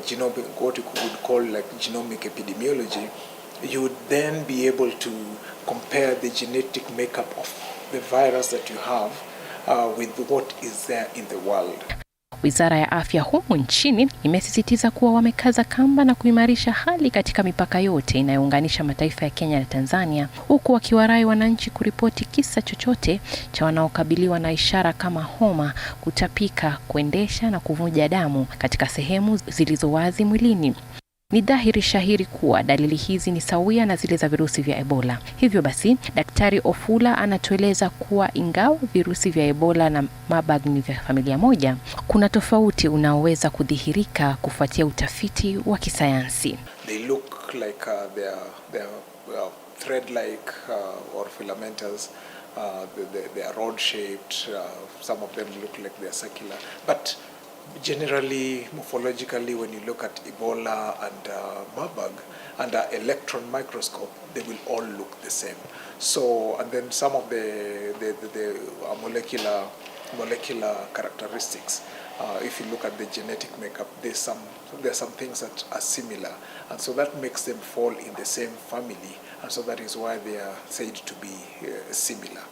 genomic, what you would call like genomic epidemiology, you would then be able to compare the genetic makeup of the virus that you have with what is there in the world. Wizara ya Afya humu nchini imesisitiza kuwa wamekaza kamba na kuimarisha hali katika mipaka yote inayounganisha mataifa ya Kenya na Tanzania, huku wakiwarai wananchi kuripoti kisa chochote cha wanaokabiliwa na ishara kama homa, kutapika, kuendesha na kuvuja damu katika sehemu zilizo wazi mwilini. Ni dhahiri shahiri kuwa dalili hizi ni sawia na zile za virusi vya Ebola. Hivyo basi, Daktari Ofula anatueleza kuwa ingawa virusi vya Ebola na Marburg ni vya familia moja, kuna tofauti unaoweza kudhihirika kufuatia utafiti wa kisayansi. They look like they are thread-like or filamentous. They are rod-shaped. Some of them look like they are circular. But generally, morphologically, when you look at Ebola and Marburg under electron microscope, they will all look the same. So, and then some of the molecular characteristics, if you look at the genetic makeup, there's some things that are similar, and so that makes them fall in the same family, and so that is why they are said to be similar.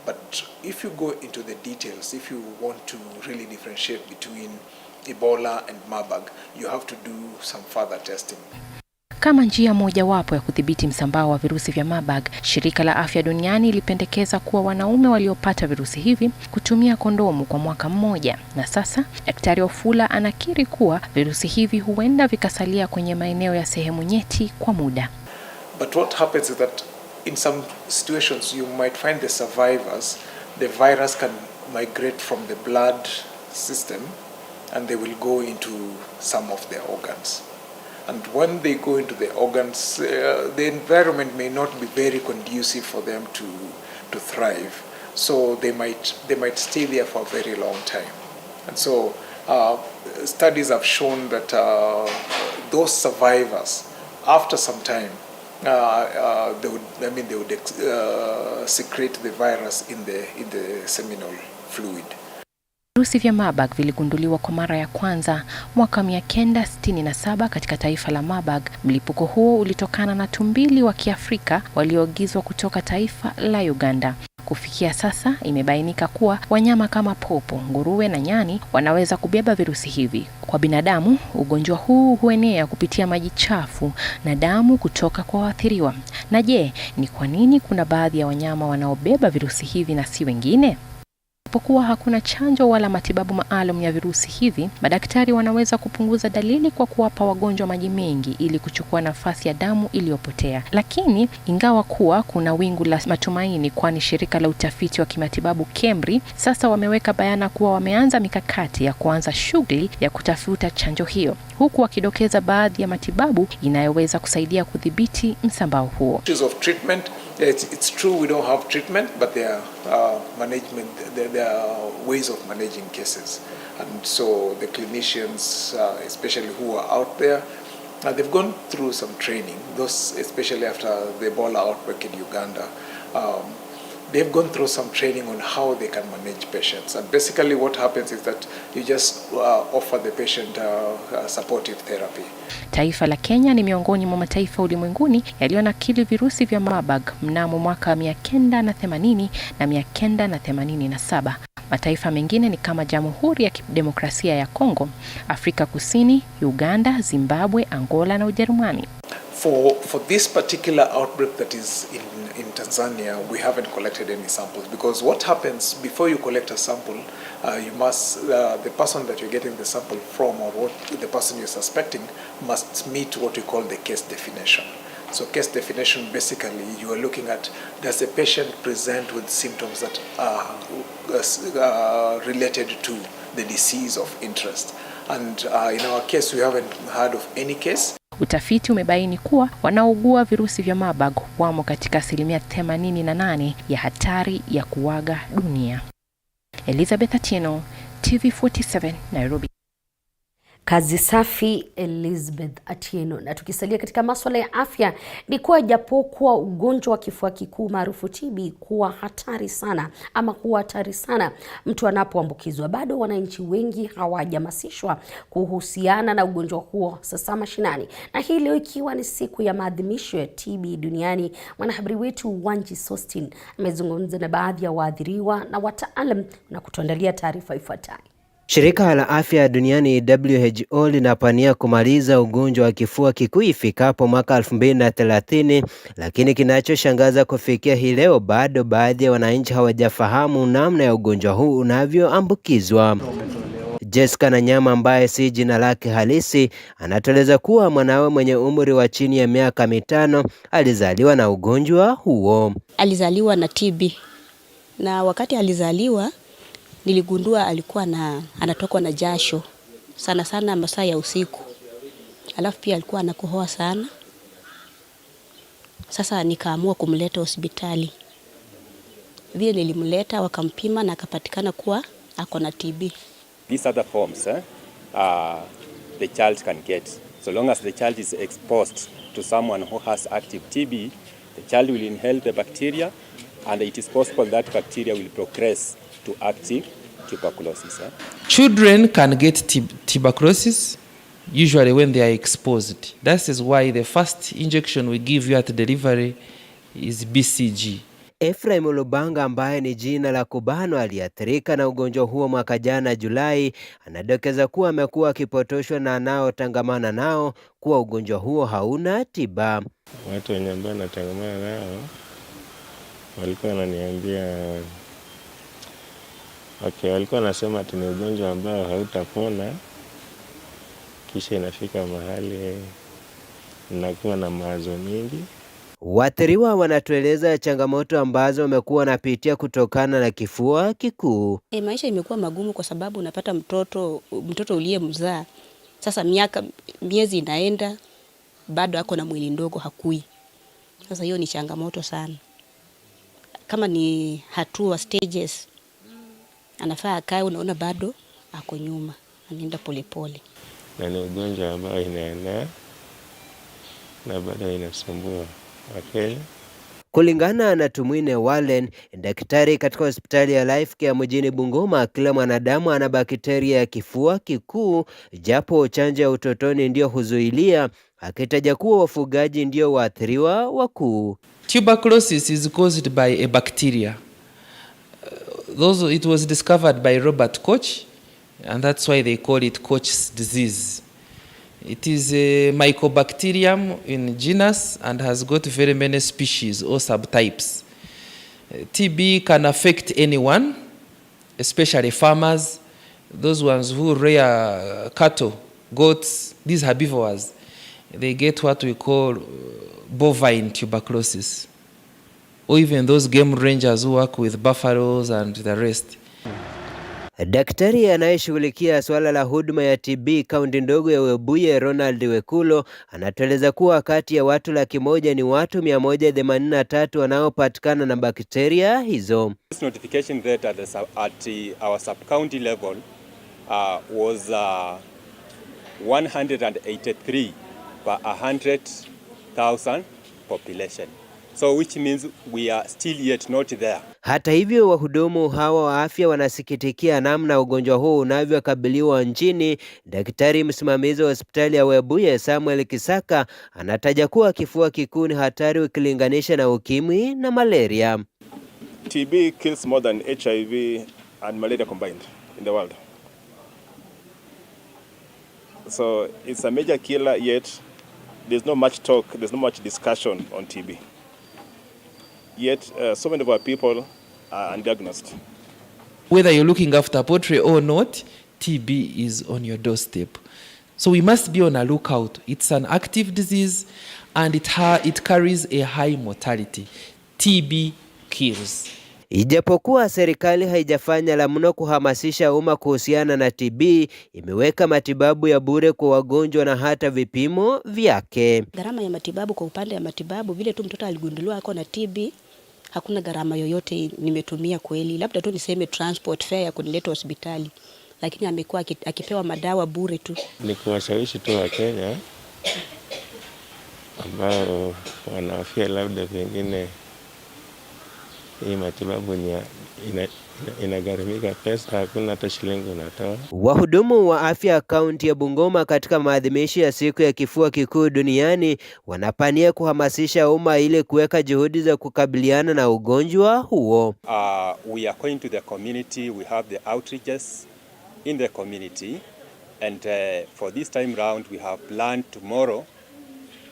But if you go into the details, if you want to really differentiate between Ebola and Marburg, you have to do some further testing. Kama njia mojawapo ya kudhibiti msambao wa virusi vya Marburg, Shirika la Afya Duniani ilipendekeza kuwa wanaume waliopata virusi hivi kutumia kondomu kwa mwaka mmoja. Na sasa, Daktari Ofula anakiri kuwa virusi hivi huenda vikasalia kwenye maeneo ya sehemu nyeti kwa muda. But what happens is that in some situations you might find the survivors, the virus can migrate from the blood system and they will go into some of their organs. And when they go into the organs, the environment may not be very conducive for them to thrive. So they might stay there for a very long time. And so studies have shown that those survivors after some time, they would secrete the virus in the seminal fluid. Virusi vya Marburg viligunduliwa kwa mara ya kwanza mwaka 1967 katika taifa la Marburg. Mlipuko huo ulitokana na tumbili wa Kiafrika walioagizwa kutoka taifa la Uganda. Kufikia sasa imebainika kuwa wanyama kama popo, nguruwe na nyani wanaweza kubeba virusi hivi. Kwa binadamu, ugonjwa huu huenea kupitia maji chafu na damu kutoka kwa waathiriwa. Na je, ni kwa nini kuna baadhi ya wanyama wanaobeba virusi hivi na si wengine? Japokuwa hakuna chanjo wala matibabu maalum ya virusi hivi, madaktari wanaweza kupunguza dalili kwa kuwapa wagonjwa maji mengi ili kuchukua nafasi ya damu iliyopotea. Lakini ingawa kuwa kuna wingu la matumaini, kwani shirika la utafiti wa kimatibabu KEMRI sasa wameweka bayana kuwa wameanza mikakati ya kuanza shughuli ya kutafuta chanjo hiyo, huku wakidokeza baadhi ya matibabu inayoweza kusaidia kudhibiti msambao huo. It's true we don't have treatment, but there are there are ways of managing cases, and so the clinicians, especially who are out there, they've gone through some training. Those, especially after the Ebola outbreak in Uganda, they've gone through some training on how they can manage patients. And basically what happens is that you just offer the patient supportive therapy. Taifa la Kenya ni miongoni mwa mataifa ulimwenguni yaliyonakili virusi vya Marburg mnamo mwaka 1980 na 1987. Mataifa mengine ni kama Jamhuri ya Kidemokrasia ya Kongo, Afrika Kusini, Uganda, Zimbabwe, Angola na Ujerumani. For this particular outbreak that is in Tanzania, we haven't collected any samples, because what happens before you collect a sample, you must the person that you're getting the sample from, or what the person you're suspecting, must meet what we call the case definition. So case definition, basically you are looking at, does the patient present with symptoms that are related to the disease of interest. And in our case, we haven't heard of any case. Utafiti umebaini kuwa wanaougua virusi vya Marburg wamo katika 88% ya hatari ya kuaga dunia. Elizabeth Atieno, TV47, Nairobi. Kazi safi, Elizabeth Atieno. Na tukisalia katika masuala ya afya, ni kuwa japokuwa ugonjwa wa kifua kikuu maarufu TB kuwa hatari sana mtu anapoambukizwa, bado wananchi wengi hawajahamasishwa kuhusiana na ugonjwa huo sasa mashinani. Na hii leo ikiwa ni siku ya maadhimisho ya TB duniani, mwanahabari wetu Wanji Sostin amezungumza na baadhi ya waathiriwa na wataalam na kutuandalia taarifa ifuatayo. Shirika la Afya Duniani WHO linapania kumaliza ugonjwa wa kifua kikuu ifikapo mwaka 2030, lakini kinachoshangaza kufikia hii leo bado baadhi ya wananchi hawajafahamu namna ya ugonjwa huu unavyoambukizwa. Jessica Nanyama, ambaye si jina lake halisi, anatueleza kuwa mwanawe mwenye umri wa chini ya miaka 5 alizaliwa na ugonjwa huo. Alizaliwa na TB, na wakati alizaliwa niligundua alikuwa anatokwa na jasho sana masaa ya usiku. Alafu pia alikuwa anakohoa sana. Sasa nikaamua kumleta hospitali. Vile nilimleta, wakampima na akapatikana kuwa ako na TB. These are the forms the child can get. So long as the child is exposed to someone who has active TB, the child will inhale the bacteria, and it is possible that bacteria will progress to active tuberculosis. Children can get tuberculosis usually when they are exposed. That is why the first injection we give you at delivery is BCG. Ephraim Lubanga, ambaye ni jina la kubano, aliathirika na ugonjwa huo mwaka jana Julai, anadokeza kuwa amekuwa akipotoshwa na anaotangamana nao kuwa ugonjwa huo hauna tiba. Watu wenye ambao natangamana nao walikuwa wananiambia walikuwa nasema ati ni ugonjwa ambao hautapona, kisha inafika mahali nakuwa na mawazo mingi. Waathiriwa wanatueleza changamoto ambazo wamekuwa wanapitia kutokana na kifua kikuu. Maisha imekuwa magumu kwa sababu unapata mtoto uliyemzaa. Sasa miezi inaenda, bado ako na mwili ndogo, hakui. Sasa hiyo ni changamoto sana. Kama ni hatua stages, anafaa akae, unaona bado ako nyuma, anaenda polepole. Na ni ugonjwa ambao inaenea na bado inasumbua Wakenya. Kulingana na Tumwine Wallen, daktari katika hospitali ya Life Care mjini Bungoma, kila mwanadamu ana bakteria ya kifua kikuu, japo chanjo ya utotoni ndio huzuilia, akitaja kuwa wafugaji ndio waathiriwa wakuu. Tuberculosis is caused by a bacteria. It was discovered by Robert Koch, and that's why they call it Koch's disease. It is a mycobacterium in genus and has got very many species or subtypes. TB can affect anyone, especially farmers, those ones who rear cattle, goats, these herbivores. They get what we call bovine tuberculosis. Or even those game rangers who work with buffaloes and the rest. Daktari anayeshughulikia swala la huduma ya TB kaunti ndogo ya Webuye, Ronald Wekulo, anatueleza kuwa kati ya watu 100,000 ni watu 183 wanaopatikana na bakteria hizo. This notification rate at our sub-county level was 183 per 100,000 population. So which means we are still yet not there. Hata hivyo, wahudumu hawa wa afya wanasikitikia namna ugonjwa huu unavyokabiliwa nchini. Daktari msimamizi wa hospitali ya Webuye, Samuel Kisaka, anataja kuwa kifua kikuu ni hatari ukilinganisha na ukimwi na malaria. TB kills more than HIV and malaria combined in the world. So it's a major killer, yet there's not much talk, there's not much discussion on TB. Yet so many of our people are undiagnosed. Whether you're looking after poultry or not, TB is on your doorstep. So we must be on a lookout. It's an active disease and it carries a high mortality. TB kills. Ijapokuwa serikali haijafanya la mno kuhamasisha umma kuhusiana na TB, imeweka matibabu ya bure kwa wagonjwa na hata vipimo vyake. Gharama ya matibabu, kwa upande ya matibabu, vile tu mtoto aligunduliwa ako na TB, hakuna gharama yoyote nimetumia kweli. Labda tu niseme transport fare ya kunileta hospitali, lakini amekuwa akipewa madawa bure tu. Ni kuwashawishi tu wa Kenya ambao wanahofia labda pengine hii matibabu inagharimika pesa, hakuna hata shilingi unatoa. Wahudumu wa afya kaunti ya Bungoma katika maadhimisho ya siku ya kifua kikuu duniani wanapania kuhamasisha umma ili kuweka juhudi za kukabiliana na ugonjwa huo. We are going to the community, we have the outreaches in the community, and for this time round we have planned tomorrow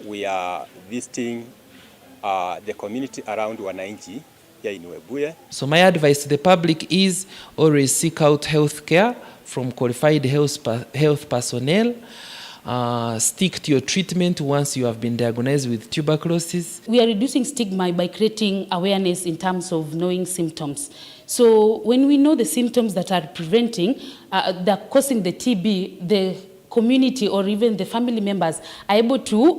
we are visiting the community around Wananchi. So my advice to the public is always seek out health care from qualified health personnel. Stick to your treatment once you have been diagnosed with tuberculosis. We are reducing stigma by creating awareness in terms of knowing symptoms. So when we know the symptoms that are preventing, that causing the TB, the community or even the family members are able to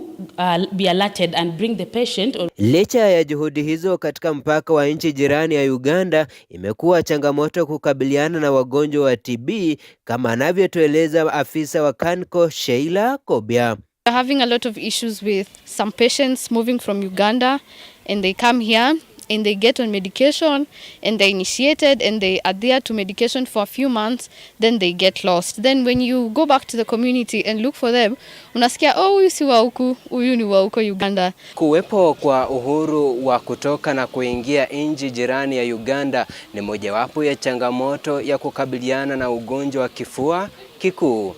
be alerted and bring the patient. Licha ya juhudi hizo, katika mpaka wa nchi jirani ya Uganda imekuwa changamoto kukabiliana na wagonjwa wa TB, kama anavyotueleza afisa wa Kanko Sheila Kobia. We're having a lot of issues with some patients moving from Uganda and they come here and they get on medication and they're initiated and they adhere to medication for a few months, then they get lost. Then when you go back to the community and look for them, unasikia huyu si wa huku, huyu ni wa huko Uganda. Kuwepo kwa uhuru wa kutoka na kuingia nchi jirani ya Uganda ni mojawapo ya changamoto ya kukabiliana na ugonjwa wa kifua kikuu.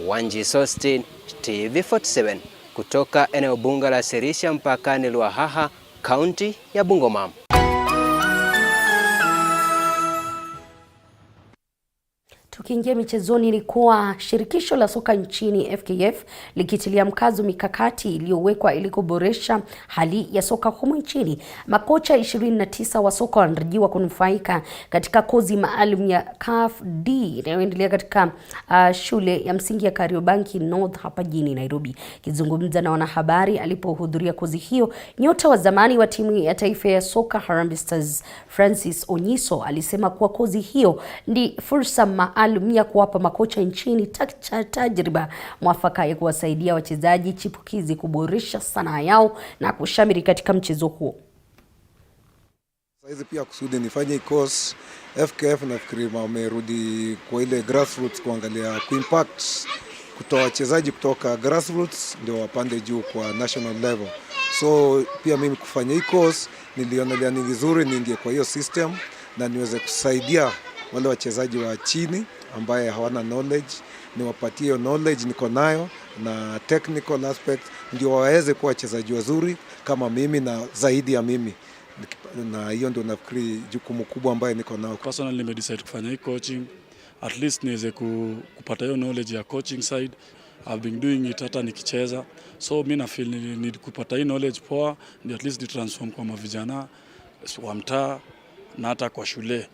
Wanji Sostin, TV47, kutoka eneo bunge la Sirisha mpakani Lwahaha, kaunti ya Bungoma. Tukiingia michezoni, ni kuwa shirikisho la soka nchini FKF likitilia mkazo mikakati iliyowekwa ili kuboresha hali ya soka humu nchini. Makocha 29 wa soka wanatarajiwa kunufaika katika kozi maalum ya CAF D inayoendelea katika shule ya msingi ya Kariobangi North hapa jijini Nairobi. Kizungumza na wanahabari alipohudhuria kozi hiyo, nyota wa zamani wa timu ya taifa ya soka Harambee Stars Francis Onyiso alisema kuwa kozi hiyo ni fursa maalum maalum ya kuwapa makocha nchini tajriba mwafaka ya kuwasaidia wachezaji chipukizi kuboresha sanaa yao na kushamiri katika mchezo huo. Saizi pia kusudi nifanye course FKF, nafikiri wamerudi kwa ile grassroots kuangalia kuimpact kutoa wachezaji kutoka grassroots ndio wapande juu kwa national level. So pia mimi kufanya hii course nilionelea ni vizuri niingie kwa hiyo system na niweze kusaidia wale wachezaji wa chini ambaye hawana knowledge, niwapatie hiyo knowledge niko nayo na technical aspect ndio waweze kuwa wachezaji wazuri kama mimi na zaidi ya mimi. Na hiyo ndio nafikiri jukumu kubwa ambaye niko nao. Personally nimedecide kufanya hii coaching at least niweze kupata hiyo knowledge ya coaching side. I've been doing it hata nikicheza, so mimi na feel need kupata hii knowledge poa ndio at least ni transform kwa mavijana wa mtaa na hata kwa shule.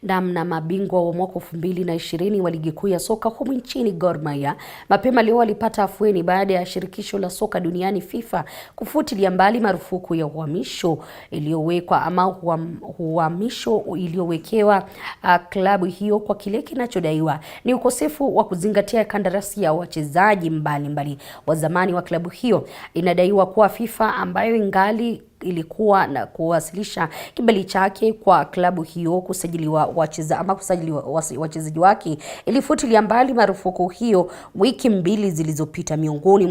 Na mabingwa wa mwaka 2020 wa ligi kuu ya soka humu nchini Gor Mahia mapema leo walipata afueni baada ya shirikisho la soka duniani FIFA kufutilia mbali marufuku ya uhamisho iliyowekewa klabu hiyo kwa kile kinachodaiwa ni ukosefu wa kuzingatia kandarasi ya wachezaji mbalimbali wa zamani wa klabu hiyo. Inadaiwa kuwa FIFA ambayo ingali ilikuwa na kuwasilisha kibali chake kwa klabu hiyo kusajiliwa wachezaji wake ilifutilia mbali marufuku hiyo wiki 2 zilizopita. Miongoni